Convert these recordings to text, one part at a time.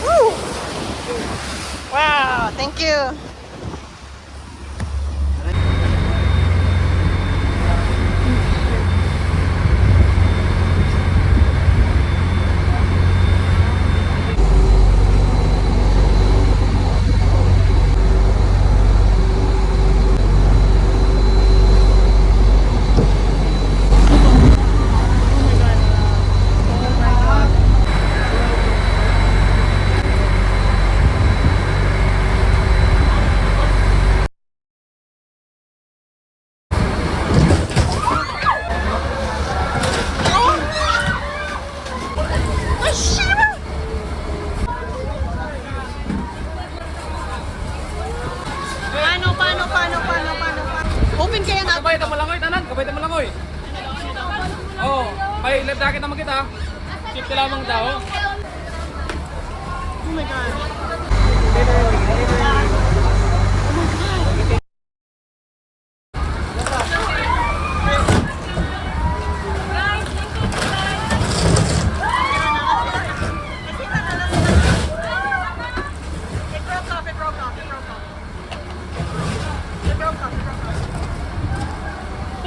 Woo! Wow, thank you. Paano? Open kaya natin. Kabay mo langoy, tanan. Kabay mo langoy. Oh, may live jacket naman kita. Safety lamang daw. Oh my God.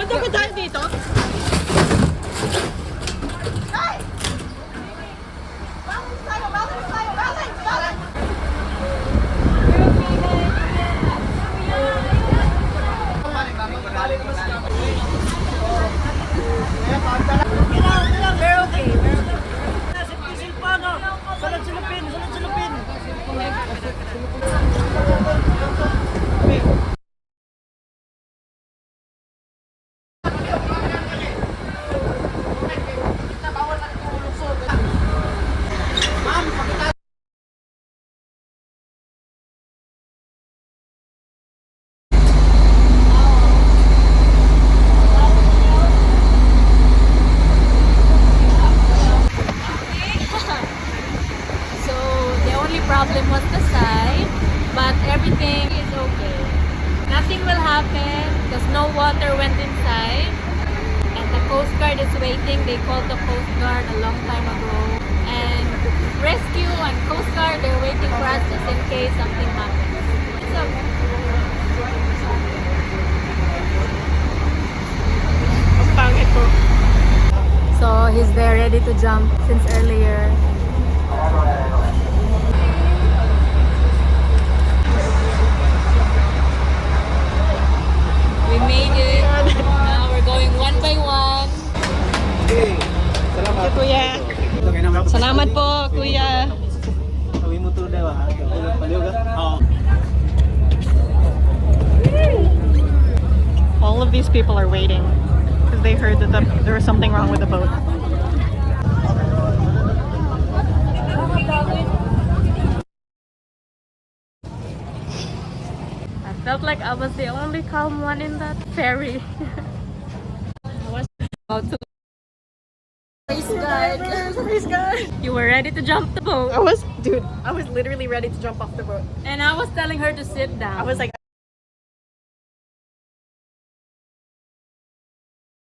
Ba't ako dahil dito? Ay! Balance tayo! So the only problem was the side, but everything is okay. Nothing will happen because no water went inside. And the Coast Guard is waiting. They called the Coast Guard a long time ago. And rescue and Coast Guard, they're waiting for us just in case something happens. It's okay. Ang pangit ko. So he's there ready to jump since earlier. We made it. Now we're going one by one. Si Kuya. Salamat po, Kuya. All of these people are waiting because they heard that there was something wrong with the boat. I felt like I was the only calm one in that ferry. I was about to. Praise God. Praise God. You were ready to jump the boat. I was literally ready to jump off the boat. And I was telling her to sit down. I was like,